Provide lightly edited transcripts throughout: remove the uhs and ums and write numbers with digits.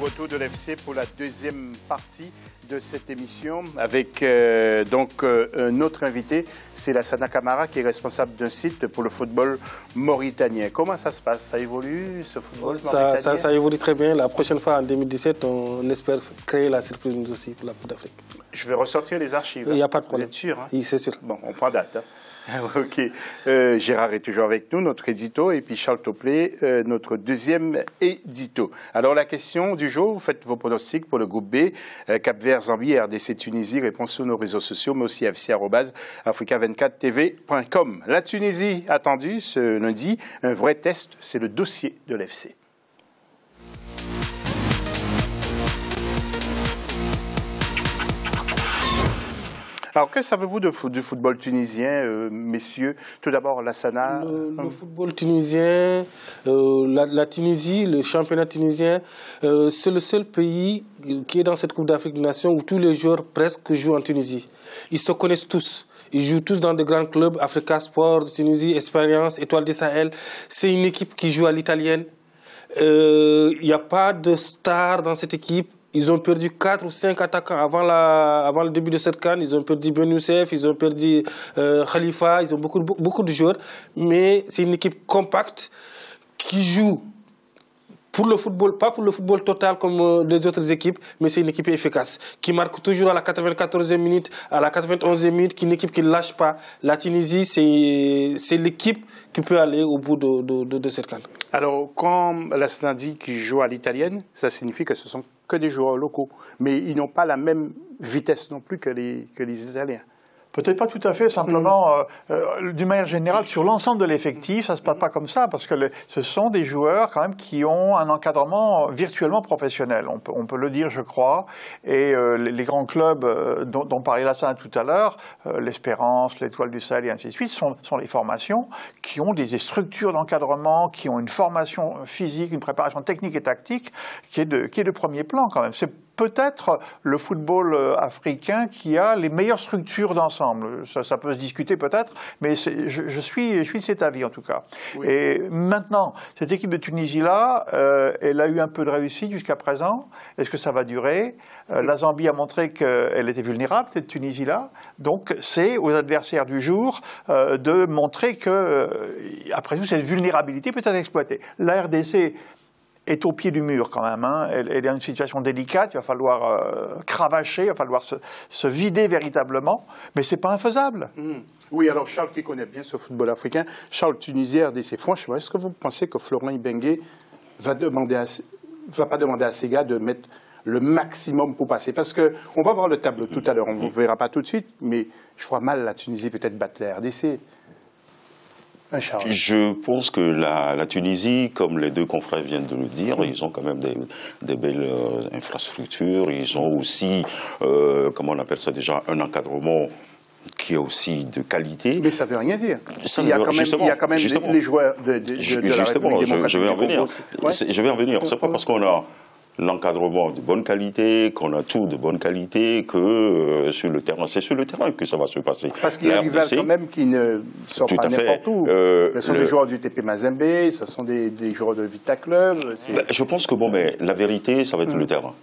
retour de l'FC pour la deuxième partie de cette émission avec donc un autre invité, c'est Lassana Camara qui est responsable d'un site pour le football mauritanien. Comment ça se passe? Ça évolue ce football mauritanien? Ça évolue très bien. La prochaine fois, en 2017, on espère créer la surprise nous aussi pour la Coupe d'Afrique. Je vais ressortir les archives. Il n'y a pas de problème. Vous êtes sûr? Oui, c'est sûr. Bon, on prend date. Hein. Ok. Gérard est toujours avec nous, notre édito, et puis Charles Toplé, notre deuxième édito. Alors la question du jour, vous faites vos pronostics pour le groupe B, Cap-Vert, Zambie, RDC, Tunisie, réponse sur nos réseaux sociaux, mais aussi fc@africa24tv.com. La Tunisie attendue ce lundi, un vrai test, c'est le dossier de l'FC. Alors, que savez-vous du football tunisien, messieurs? Tout d'abord, Lassana. Le football tunisien, la Tunisie, le championnat tunisien, c'est le seul pays qui est dans cette Coupe d'Afrique des Nations où tous les joueurs presque jouent en Tunisie. Ils se connaissent tous. Ils jouent tous dans de grands clubs, Africa Sport, Tunisie, Expérience, Étoile du Sahel. C'est une équipe qui joue à l'italienne. Il n'y a pas de stars dans cette équipe. Ils ont perdu 4 ou 5 attaquants avant le début de cette CAN. Ils ont perdu Ben Youssef, ils ont perdu Khalifa, ils ont beaucoup de joueurs. Mais c'est une équipe compacte qui joue pour le football, pas pour le football total comme les autres équipes, mais c'est une équipe efficace, qui marque toujours à la 94e minute, à la 91e minute, une équipe qui ne lâche pas. La Tunisie, c'est l'équipe qui peut aller au bout de cette CAN. Alors, quand Lassana dit qu'ils jouent à l'italienne, ça signifie que ce sont que des joueurs locaux. Mais ils n'ont pas la même vitesse non plus que les Italiens. Peut-être pas tout à fait, simplement, d'une manière générale, sur l'ensemble de l'effectif, ça se passe pas comme ça, parce que ce sont des joueurs quand même qui ont un encadrement virtuellement professionnel, on peut le dire, je crois, et les grands clubs dont parlait Lassana tout à l'heure, l'Espérance, l'Étoile du Sahel et ainsi de suite, sont les formations qui ont des structures d'encadrement, qui ont une formation physique, une préparation technique et tactique qui est de premier plan quand même. C'est peut-être le football africain qui a les meilleures structures d'ensemble. Ça peut se discuter peut-être, mais je suis de cet avis en tout cas. Oui. Et maintenant, cette équipe de Tunisie-là, elle a eu un peu de réussite jusqu'à présent. Est-ce que ça va durer? La Zambie a montré qu'elle était vulnérable, cette Tunisie-là. Donc c'est aux adversaires du jour de montrer que, après tout, cette vulnérabilité peut être exploitée. La RDC est au pied du mur quand même. Hein. Elle est dans une situation délicate, il va falloir cravacher, il va falloir se vider véritablement, mais ce n'est pas infaisable. Oui, alors Charles qui connaît bien ce football africain, Charles, Tunisie, RDC, franchement, est-ce que vous pensez que Florent Ibenge va pas demander à ses gars de mettre le maximum pour passer? Parce qu'on va voir le tableau tout à l'heure, on ne vous verra pas tout de suite, mais je vois mal la Tunisie peut-être battre la RDC. Je pense que la Tunisie, comme les deux confrères viennent de le dire, ils ont quand même des belles infrastructures. Ils ont aussi, comment on appelle ça déjà, un encadrement qui est aussi de qualité. Mais ça ne veut rien dire. Il y a quand même les joueurs de justement, je vais en venir. Ouais. Je vais en venir. C'est pas parce qu'on a l'encadrement de bonne qualité, qu'on a tout de bonne qualité, que sur le terrain, c'est sur le terrain que ça va se passer. Parce qu'il y a un rival quand même qui ne sort pas n'importe où. Ce sont des joueurs du TP Mazembe, ce sont des joueurs de Vita Club. Je pense que mais la vérité, ça va être le terrain.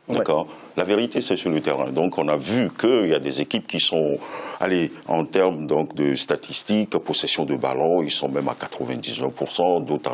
D'accord. Ouais. La vérité, c'est sur le terrain. Donc, on a vu qu'il y a des équipes qui sont, allez, en termes donc de statistiques, possession de ballon, ils sont même à 99%, d'autres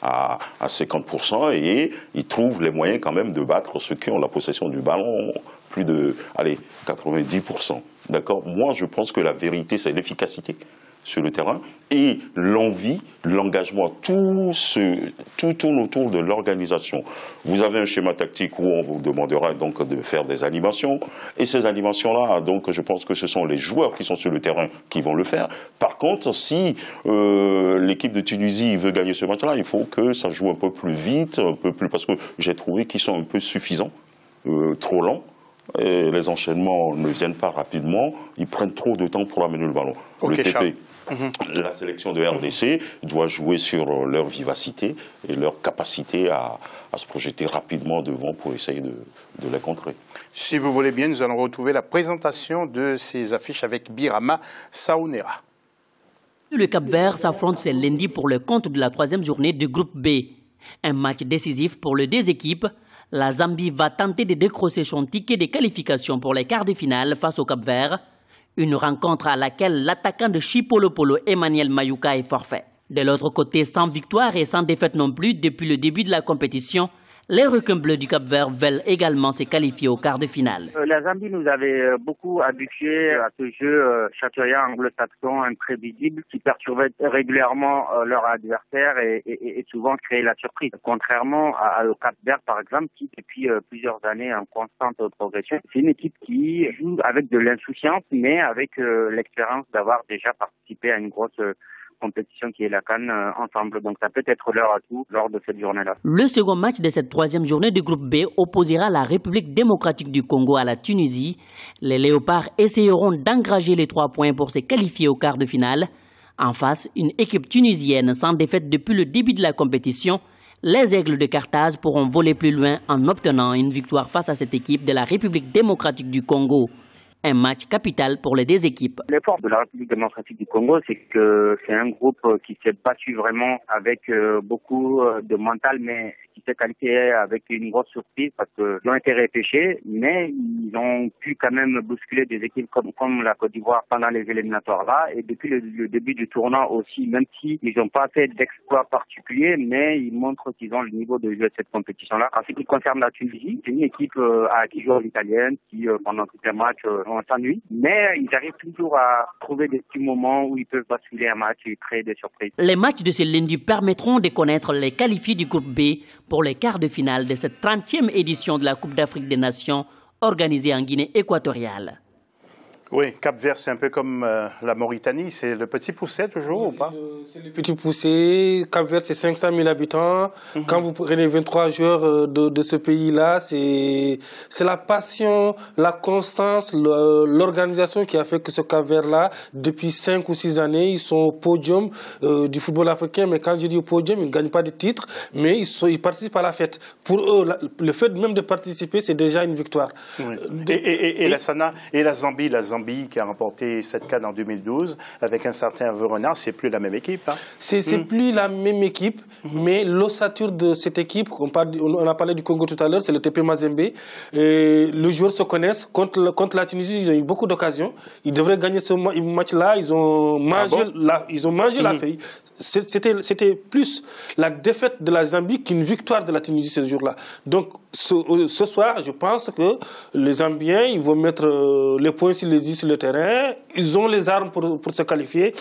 à 50%, et ils trouvent les moyens quand même de battre ceux qui ont la possession du ballon, plus de, allez, 90%. D'accord. Moi, je pense que la vérité, c'est l'efficacité sur le terrain et l'envie, l'engagement, tout tourne autour de l'organisation. Vous avez un schéma tactique où on vous demandera donc de faire des animations et ces animations-là, donc je pense que ce sont les joueurs qui sont sur le terrain qui vont le faire. Par contre, si l'équipe de Tunisie veut gagner ce match-là, il faut que ça joue un peu plus vite, un peu plus, parce que j'ai trouvé qu'ils sont un peu suffisants, trop lents. Et les enchaînements ne viennent pas rapidement, ils prennent trop de temps pour amener le ballon. Okay, le TP, la sélection de RDC doit jouer sur leur vivacité et leur capacité à se projeter rapidement devant pour essayer de les contrer. Si vous voulez bien, nous allons retrouver la présentation de ces affiches avec Birama Saounera. Le Cap-Vert s'affronte ce lundi pour le compte de la 3e journée du groupe B. Un match décisif pour les deux équipes. La Zambie va tenter de décrocher son ticket de qualification pour les quarts de finale face au Cap-Vert. Une rencontre à laquelle l'attaquant de Chipolopolo, Emmanuel Mayuka, est forfait. De l'autre côté, sans victoire et sans défaite non plus depuis le début de la compétition, les requins bleus du Cap-Vert veulent également se qualifier au quart de finale. La Zambie nous avait beaucoup habitués à ce jeu châtillon anglo-saxon imprévisible qui perturbait régulièrement leur adversaire et souvent créait la surprise. Contrairement au Cap-Vert par exemple, qui depuis plusieurs années en constante progression, c'est une équipe qui joue avec de l'insouciance mais avec l'expérience d'avoir déjà participé à une grosse compétition qui est la CAN ensemble. Donc ça peut être leur atout lors de cette journée-là. Le second match de cette troisième journée du groupe B opposera la République démocratique du Congo à la Tunisie. Les Léopards essayeront d'engranger les 3 points pour se qualifier au quart de finale. En face, une équipe tunisienne sans défaite depuis le début de la compétition. Les Aigles de Carthage pourront voler plus loin en obtenant une victoire face à cette équipe de la République démocratique du Congo. Un match capital pour les deux équipes. L'effort de la République démocratique du Congo, c'est que c'est un groupe qui s'est battu vraiment avec beaucoup de mental, mais qui s'est qualifié avec une grosse surprise parce qu'ils ont été repêchés, mais ils ont pu quand même bousculer des équipes comme la Côte d'Ivoire pendant les éliminatoires là. Et depuis le début du tournoi aussi, même s'ils n'ont pas fait d'exploits particuliers, mais ils montrent qu'ils ont le niveau de jeu de cette compétition-là. En ce qui concerne la Tunisie, c'est une équipe qui joue à l'italienne, qui pendant tous les matchs on s'ennuie, mais ils arrivent toujours à trouver des petits moments où ils peuvent basculer un match et créer des surprises. Les matchs de ce lundi permettront de connaître les qualifiés du groupe B pour les quarts de finale de cette 30e édition de la Coupe d'Afrique des Nations organisée en Guinée équatoriale. Oui, Cap-Vert, c'est un peu comme la Mauritanie, c'est le petit poucet toujours ou pas? C'est le petit poucet. Cap-Vert, c'est 500 000 habitants. Quand vous prenez 23 joueurs de ce pays-là, c'est la passion, la constance, l'organisation qui a fait que ce Cap-Vert-là, depuis 5 ou 6 années, ils sont au podium du football africain. Mais quand je dis au podium, ils ne gagnent pas de titres, mais ils participent à la fête. Pour eux, le fait même de participer, c'est déjà une victoire. Oui. Et la Sana et la Zambie qui a remporté cette CAN en 2012 avec un certain Hervé Renard, c'est plus la même équipe. Hein? C'est plus la même équipe, mais l'ossature de cette équipe, on a parlé du Congo tout à l'heure, c'est le TP Mazembe. Les joueurs se connaissent. Contre la Tunisie, ils ont eu beaucoup d'occasions. Ils devraient gagner ce match-là. Ils ont mangé la feuille. C'était plus la défaite de la Zambie qu'une victoire de la Tunisie ce jour-là. Donc ce soir, je pense que les Zambiens, ils vont mettre les points sur les i sur le terrain. Ils ont les armes pour se qualifier.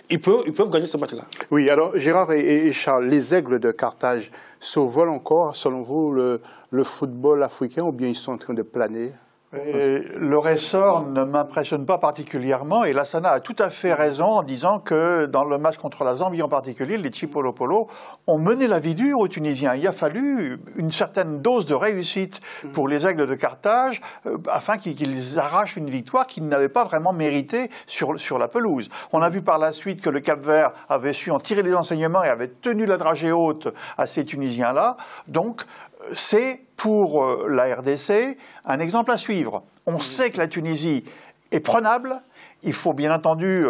Ils peuvent gagner ce match-là. Oui, alors Gérard et Charles, les Aigles de Carthage survolent encore, selon vous, le football africain ou bien ils sont en train de planer? Leur essor ne m'impressionne pas particulièrement et Lassana a tout à fait raison en disant que dans le match contre la Zambie en particulier, les Chipolopolo ont mené la vie dure aux Tunisiens. Il a fallu une certaine dose de réussite pour les Aigles de Carthage afin qu'ils arrachent une victoire qu'ils n'avaient pas vraiment méritée sur la pelouse. On a vu par la suite que le Cap-Vert avait su en tirer les enseignements et avait tenu la dragée haute à ces Tunisiens-là. Donc, c'est pour la RDC un exemple à suivre. On sait que la Tunisie est prenable. Il faut bien entendu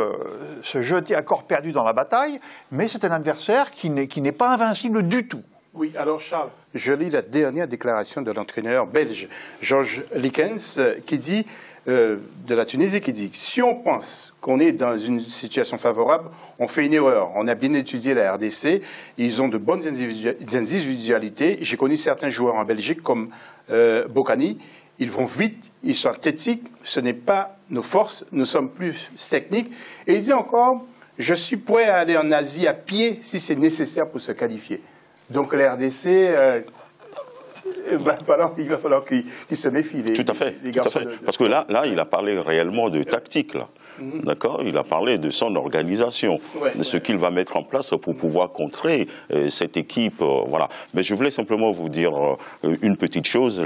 se jeter à corps perdu dans la bataille, mais c'est un adversaire qui n'est pas invincible du tout. Oui, alors Charles, je lis la dernière déclaration de l'entraîneur belge Georges Likens qui dit, de la Tunisie, qui dit « Si on pense qu'on est dans une situation favorable, on fait une erreur. On a bien étudié la RDC, ils ont de bonnes individualités. J'ai connu certains joueurs en Belgique comme Bocani. Ils vont vite, ils sont athlétiques. Ce n'est pas nos forces, nous sommes plus techniques. » Et il dit encore « Je suis prêt à aller en Asie à pied si c'est nécessaire pour se qualifier. » Donc la RDC... il va falloir qu'il se méfie. Tout à fait. Parce que là, il a parlé réellement de tactique. Là. D'accord. Il a parlé de son organisation, de ce qu'il va mettre en place pour pouvoir contrer cette équipe. Voilà. Mais je voulais simplement vous dire une petite chose,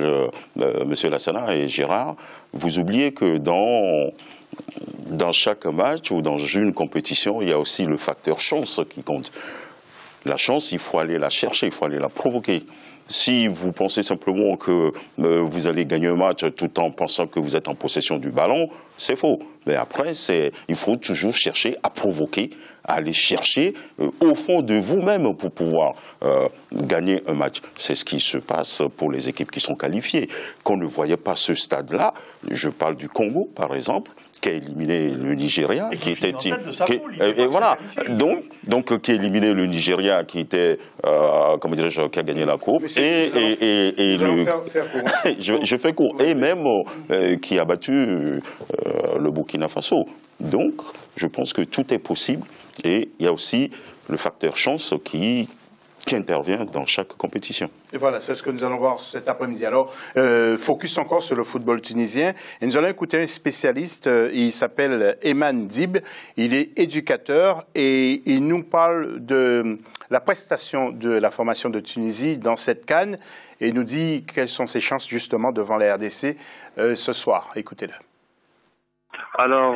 Monsieur Lassana et Gérard. Vous oubliez que dans chaque match ou dans une compétition, il y a aussi le facteur chance qui compte. La chance, il faut aller la chercher, il faut aller la provoquer. Si vous pensez simplement que vous allez gagner un match tout en pensant que vous êtes en possession du ballon, c'est faux. Mais après, il faut toujours chercher à provoquer, à aller chercher au fond de vous-même pour pouvoir gagner un match. C'est ce qui se passe pour les équipes qui sont qualifiées. Qu'on ne voyait pas ce stade-là, je parle du Congo par exemple, qui a éliminé le Nigeria, qui était qui a éliminé le Nigeria, qui était comment dirais-je, qui a gagné la coupe, je fais court, et même qui a battu le Burkina Faso. Donc, je pense que tout est possible, et il y a aussi le facteur chance qui intervient dans chaque compétition. Et voilà, c'est ce que nous allons voir cet après-midi. Alors, focus encore sur le football tunisien. Et nous allons écouter un spécialiste, il s'appelle Eman Dib, il est éducateur et il nous parle de la prestation de la formation de Tunisie dans cette CAN et nous dit quelles sont ses chances justement devant la RDC ce soir. Écoutez-le. Alors,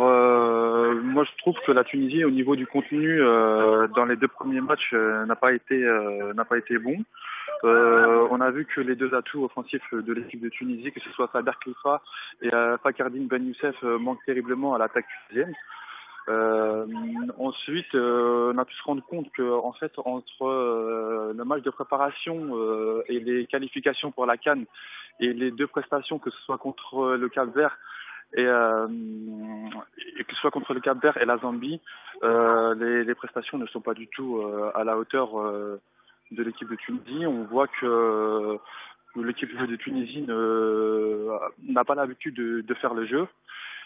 moi je trouve que la Tunisie, au niveau du contenu, dans les deux premiers matchs, n'a pas été bon. On a vu que les deux atouts offensifs de l'équipe de Tunisie, que ce soit Saber Khalifa et Fakardine Ben Youssef, manquent terriblement à l'attaque tunisienne. Ensuite, on a pu se rendre compte que, en fait, entre le match de préparation et les qualifications pour la CAN et les deux prestations, que ce soit contre le Cap-Vert et que ce soit contre le Cap-Vert et la Zambie, les prestations ne sont pas du tout à la hauteur de l'équipe de Tunisie. On voit que l'équipe de Tunisie n'a pas l'habitude de faire le jeu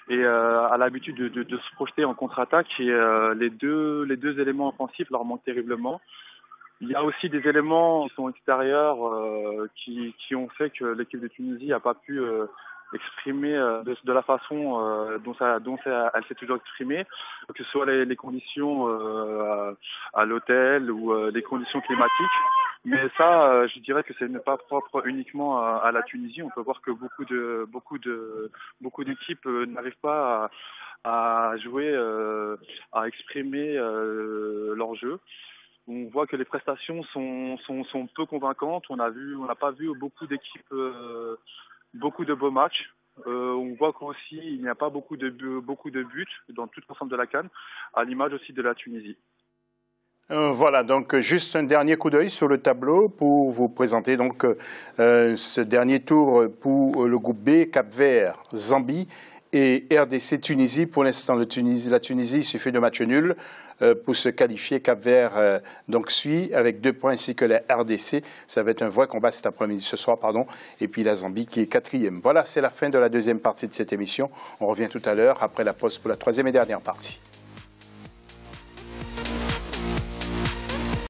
et a l'habitude de se projeter en contre-attaque, et les deux éléments offensifs leur manquent terriblement. Il y a aussi des éléments qui sont extérieurs qui ont fait que l'équipe de Tunisie n'a pas pu exprimer de la façon dont elle s'est toujours exprimée, que ce soit les conditions à l'hôtel ou les conditions climatiques. Mais ça, je dirais que ce n'est pas propre uniquement à la Tunisie. On peut voir que beaucoup d'équipes n'arrivent pas à jouer, à exprimer leur jeu. On voit que les prestations sont peu convaincantes. On n'a pas vu beaucoup d'équipes, beaucoup de beaux matchs. On voit qu'aussi il n'y a pas beaucoup de buts dans tout l'ensemble de la CAN, à l'image aussi de la Tunisie. Voilà, donc juste un dernier coup d'œil sur le tableau pour vous présenter donc ce dernier tour pour le groupe B, Cap-Vert, Zambie et RDC Tunisie. Pour l'instant, la Tunisie, il suffit de match nul pour se qualifier. Cap-Vert donc suit avec 2 points ainsi que la RDC. Ça va être un vrai combat cet après-midi, ce soir, pardon. Et puis la Zambie qui est 4e. Voilà, c'est la fin de la deuxième partie de cette émission. On revient tout à l'heure après la pause pour la 3e et dernière partie.